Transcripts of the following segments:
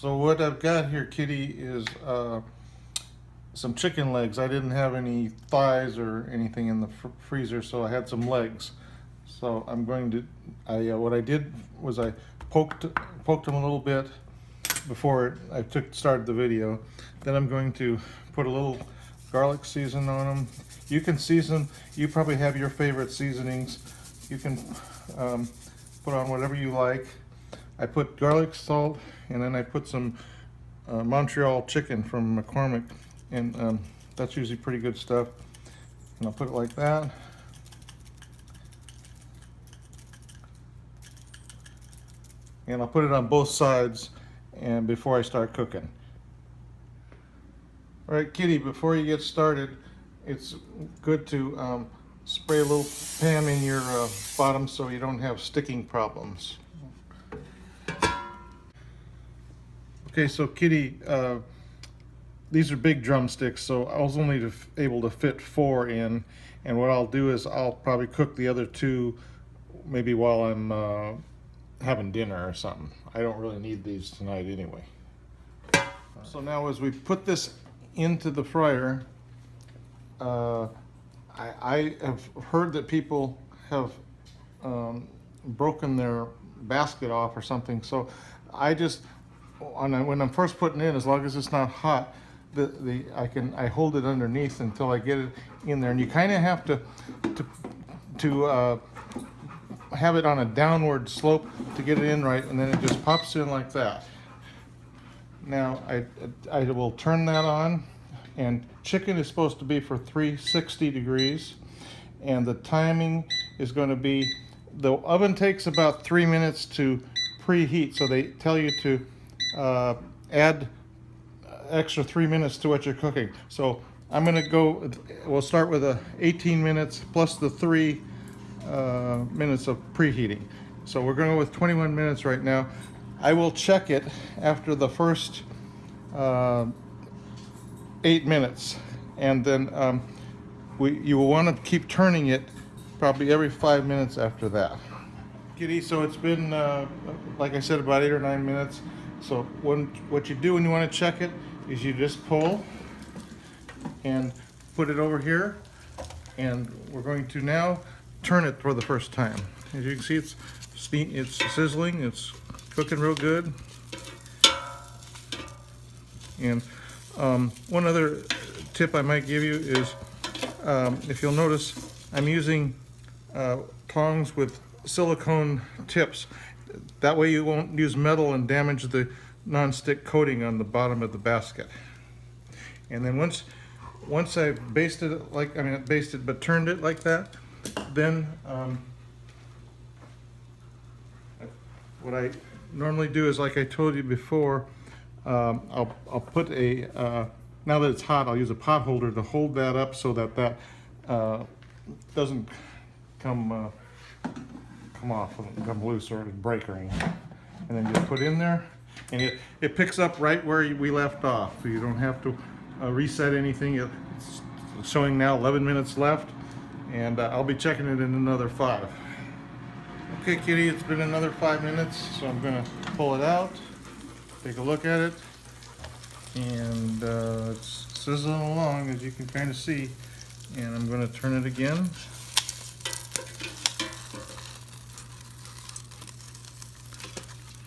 So what I've got here, Kitty, is some chicken legs. I didn't have any thighs or anything in the freezer, so I had some legs. So I'm going to, what I did was I poked them a little bit before I started the video. Then I'm going to put a little garlic season on them. You can season, you probably have your favorite seasonings. You can put on whatever you like. I put garlic salt, and then I put some Montreal chicken from McCormick, and that's usually pretty good stuff. And I'll put it like that. And I'll put it on both sides and before I start cooking. All right, Kitty, before you get started, it's good to spray a little Pam in your bottom so you don't have sticking problems. Okay, so Kitty, these are big drumsticks, so I was only able to fit 4 in, and what I'll do is I'll probably cook the other 2 maybe while I'm having dinner or something. I don't really need these tonight anyway. So now as we put this into the fryer, I have heard that people have broken their basket off or something, so I just, when I'm first putting it in, as long as it's not hot, I hold it underneath until I get it in there, and you kind of have to have it on a downward slope to get it in right, and then it just pops in like that. Now I will turn that on, and chicken is supposed to be for 360 degrees, and the timing is going to be, the oven takes about 3 minutes to preheat, so they tell you to add extra 3 minutes to what you're cooking. So I'm going to go, we'll start with 18 minutes plus the 3 minutes of preheating. So we're going to go with 21 minutes right now. I will check it after the first 8 minutes, and then you will want to keep turning it probably every 5 minutes after that. Kitty, so it's been like I said, about 8 or 9 minutes. So what you do when you want to check it is you just pull and put it over here, and we're going to now turn it for the first time. As you can see, it's sizzling, it's cooking real good. And one other tip I might give you is, if you'll notice, I'm using tongs with silicone tips. That way you won't use metal and damage the non-stick coating on the bottom of the basket. And then once I've basted it, not basted, but turned it like that, then what I normally do is, like I told you before, I'll put now that it's hot, I'll use a pot holder to hold that up so that doesn't come off, come loose or break or anything. And then just put in there, and it picks up right where we left off, so you don't have to reset anything. It's showing now 11 minutes left, and I'll be checking it in another 5. Okay, Kitty, it's been another 5 minutes, so I'm going to pull it out, take a look at it, and it's sizzling along, as you can kind of see. And I'm going to turn it again.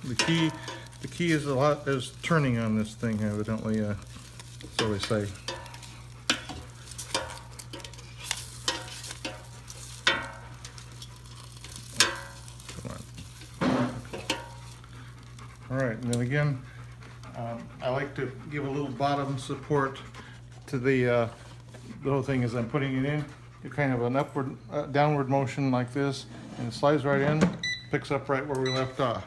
The key is turning on this thing, evidently, so they say. All right, and then again, I like to give a little bottom support to the whole thing as I'm putting it in. You kind of an upward, downward motion like this, and it slides right in, picks up right where we left off.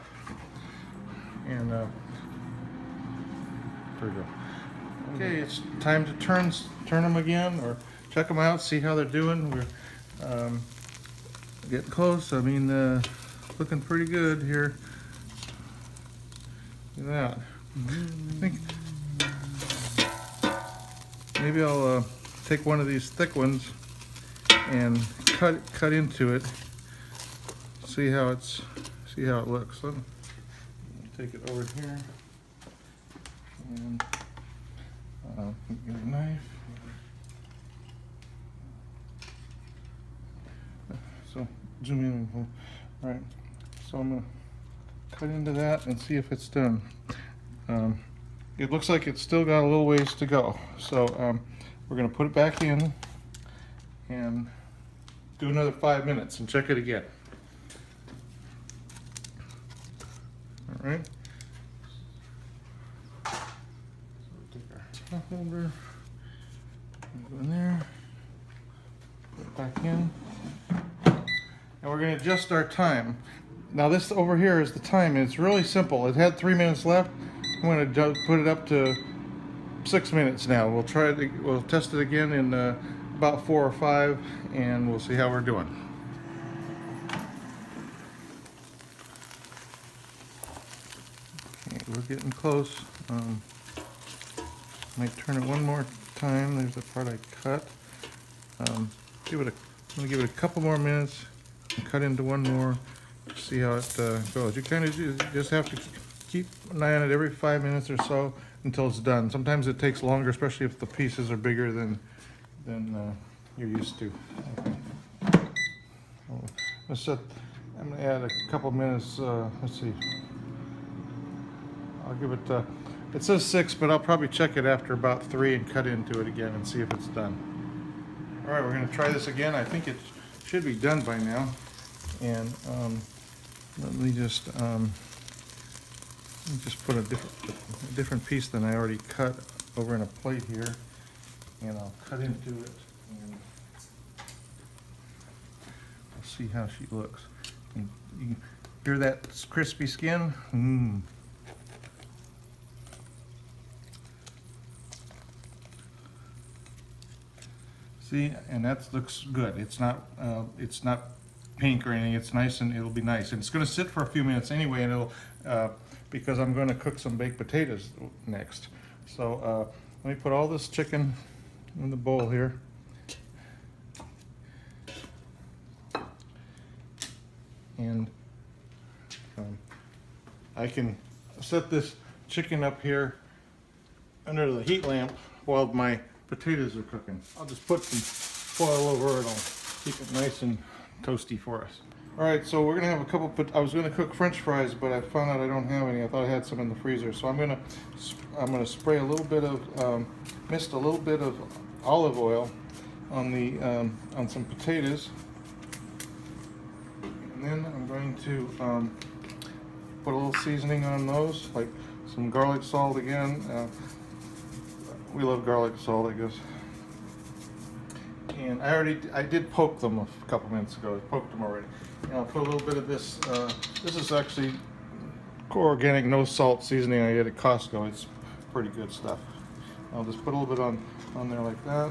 And there we go. Okay, it's time to turn them again, or check them out, see how they're doing. We're getting close. I mean, looking pretty good here. Look at that. I think maybe I'll take one of these thick ones and cut into it. See how it looks. So, take it over here. And get a knife. So zoom in. All right. So I'm gonna cut into that and see if it's done. It looks like it's still got a little ways to go. So we're gonna put it back in and do another 5 minutes and check it again. All right. So take our top holder, go in there, put it back in, and we're going to adjust our time. Now this over here is the time, and it's really simple. It had 3 minutes left. I'm going to put it up to 6 minutes now. We'll test it again in about 4 or 5, and we'll see how we're doing. Okay, we're getting close. Might turn it one more time. There's the part I cut. I'm going to give it a couple more minutes and cut into one more. See how it goes. You kind of just have to keep an eye on it every 5 minutes or so until it's done. Sometimes it takes longer, especially if the pieces are bigger than you're used to. Okay. I'm going to add a couple minutes. Let's see. I'll give it. It says 6, but I'll probably check it after about 3 and cut into it again and see if it's done. All right, we're going to try this again. I think it should be done by now. And let me just put a different piece than I already cut over in a plate here, and I'll cut into it, and we'll see how she looks. And you can hear that crispy skin? See, and that looks good. It's not pink or anything. It's nice, and it'll be nice. And it's going to sit for a few minutes anyway, and it'll because I'm going to cook some baked potatoes next. So let me put all this chicken in the bowl here. And I can set this chicken up here under the heat lamp while my potatoes are cooking. I'll just put some foil over it. I'll keep it nice and toasty for us. All right, so we're gonna have a couple. I was gonna cook French fries, but I found out I don't have any. I thought I had some in the freezer, so I'm gonna spray a little bit of mist a little bit of olive oil on the on some potatoes, and then I'm going to put a little seasoning on those, like some garlic salt again. We love garlic salt, I guess. And I did poke them a couple minutes ago. I poked them already. And I'll put a little bit of this. This is actually core organic, no salt seasoning I get at Costco. It's pretty good stuff. I'll just put a little bit on there like that.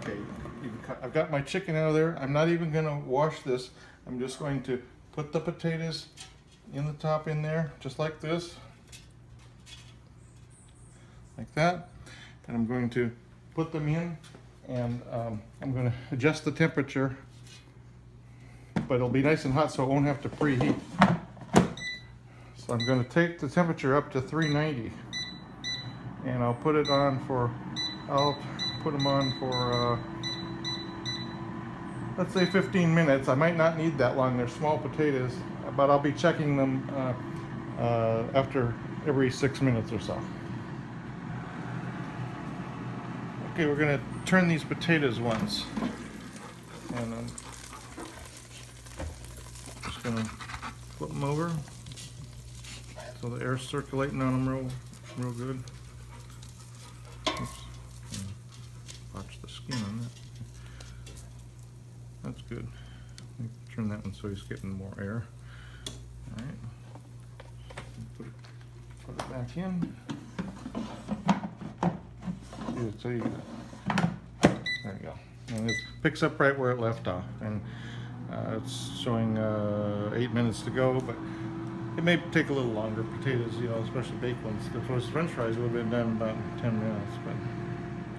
Okay. I've got my chicken out of there. I'm not even going to wash this. I'm just going to put the potatoes in the top in there, just like this. Like that. And I'm going to put them in, and I'm going to adjust the temperature, but it'll be nice and hot so it won't have to preheat. So I'm going to take the temperature up to 390, and I'll put them on for let's say 15 minutes. I might not need that long. They're small potatoes, but I'll be checking them after every 6 minutes or so. Okay, we're going to turn these potatoes once, and I'm just going to flip them over so the air's circulating on them real good. Oops. Watch the skin on that. That's good. Let me turn that one so he's getting more air. All right. Put it back in. So there you go. And it picks up right where it left off, and it's showing 8 minutes to go, but it may take a little longer. Potatoes, especially baked ones. If it was French fries, it would have been done in about 10 minutes. But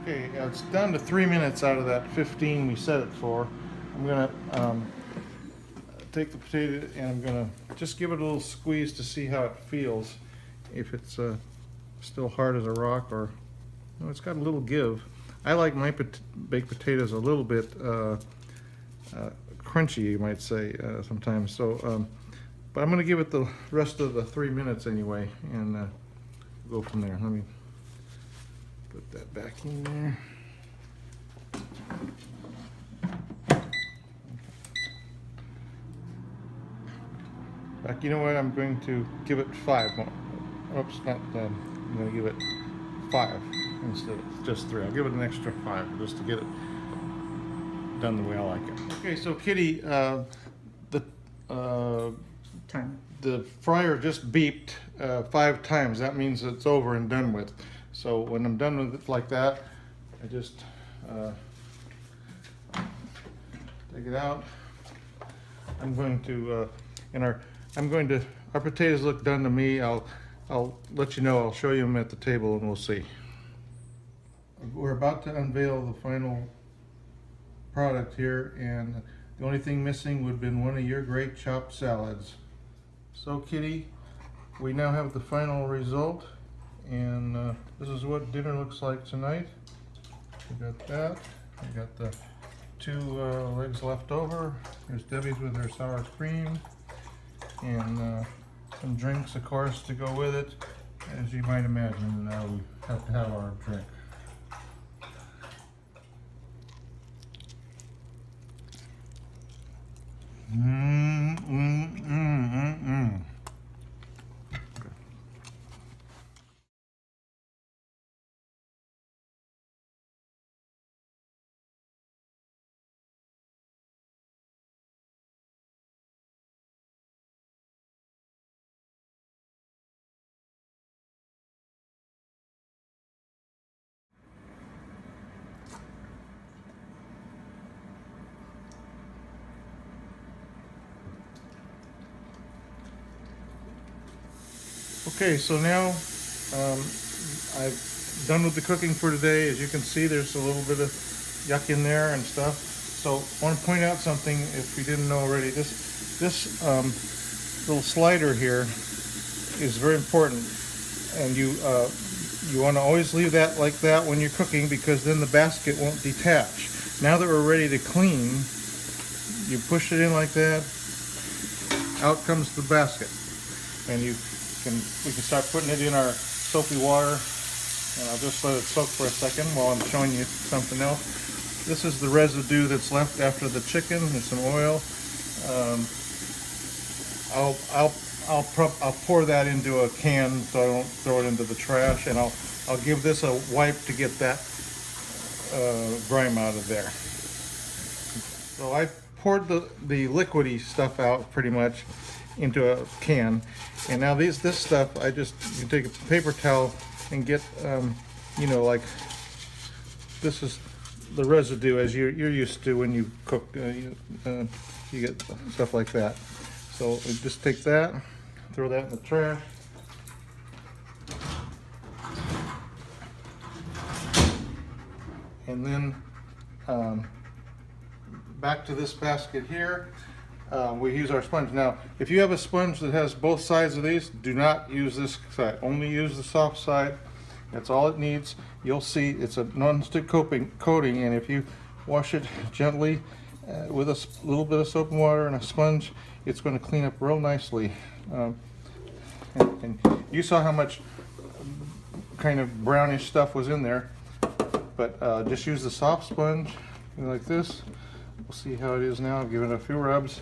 okay, it's down to 3 minutes out of that 15 we set it for. I'm gonna take the potato and I'm gonna just give it a little squeeze to see how it feels. If it's still hard as a rock, or no, it's got a little give. I like my baked potatoes a little bit crunchy, you might say, sometimes. So, but I'm gonna give it the rest of the 3 minutes anyway, and go from there. Let me put that back in there. Back. You know what? I'm going to give it 5 more. Oops, not. I'm going to give it 5 instead of just 3. I'll give it an extra 5 just to get it done the way I like it. Okay, so Kitty, the fryer just beeped 5 times. That means it's over and done with. So when I'm done with it like that, I just take it out. I'm going to our potatoes look done to me. I'll let you know. I'll show you them at the table and we'll see. We're about to unveil the final product here, and the only thing missing would have been one of your great chopped salads. So Kitty, we now have the final result, and this is what dinner looks like tonight. We got that. We got the 2 legs left over. There's Debbie's with her sour cream, and some drinks, of course, to go with it. As you might imagine, we have to have our drink. Okay, so now I've done with the cooking for today. As you can see, there's a little bit of yuck in there and stuff. So I want to point out something, if you didn't know already. This little slider here is very important, and you want to always leave that like that when you're cooking, because then the basket won't detach. Now that we're ready to clean, you push it in like that. Out comes the basket, and we can start putting it in our soapy water, and I'll just let it soak for a second while I'm showing you something else. This is the residue that's left after the chicken. There's some oil. I'll pour that into a can so I don't throw it into the trash, and I'll give this a wipe to get that grime out of there. So I poured the liquidy stuff out pretty much into a can, and now this stuff, you can take a paper towel and get you know, like, this is the residue as you're used to when you cook. You get stuff like that. So just take that, throw that in the trash. And then back to this basket here. We use our sponge. Now, if you have a sponge that has both sides of these, do not use this side. Only use the soft side. That's all it needs. You'll see it's a non-stick coating, and if you wash it gently with a little bit of soap and water and a sponge, it's going to clean up real nicely. And you saw how much kind of brownish stuff was in there, but just use the soft sponge like this. We'll see how it is now. I've given it a few rubs.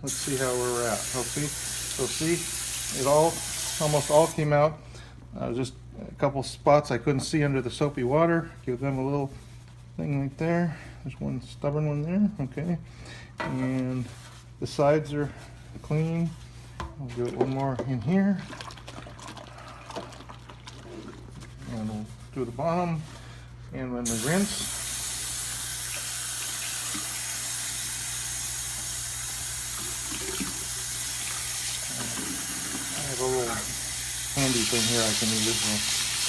Let's see how we're at. See, it almost all came out. Just a couple spots I couldn't see under the soapy water. Give them a little thing right there. There's one stubborn one there. Okay, and the sides are clean. I'll give it one more in here, and we'll do the bottom, and then the rinse. A little handy thing here I can use.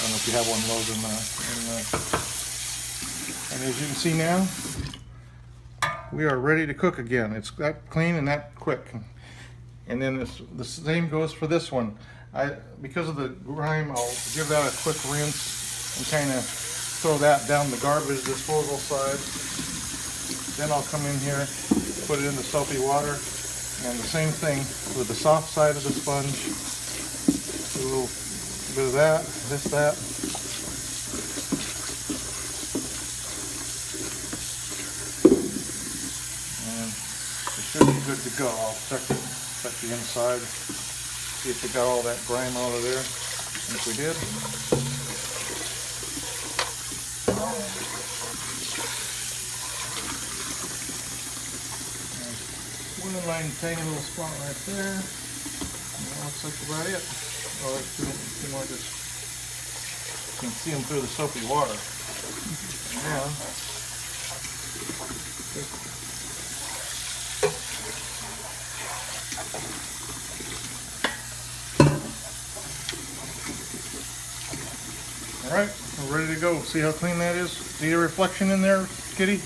I don't know if you have one of those in and as you can see now, we are ready to cook again. It's that clean and that quick. And then the same goes for this one. Because of the grime, I'll give that a quick rinse and kind of throw that down the garbage disposal side. Then I'll come in here, put it in the soapy water, and the same thing with the soft side of the sponge. Do a little bit of that, that. And it should be good to go. I'll check the inside, see if we got all that grime out of there. And if we did, one line, tiny little spot right there. And that looks like about it. Oh, there's two more. Just you can see them through the soapy water. Now, all right, we're ready to go. See how clean that is? See a reflection in there, Kitty?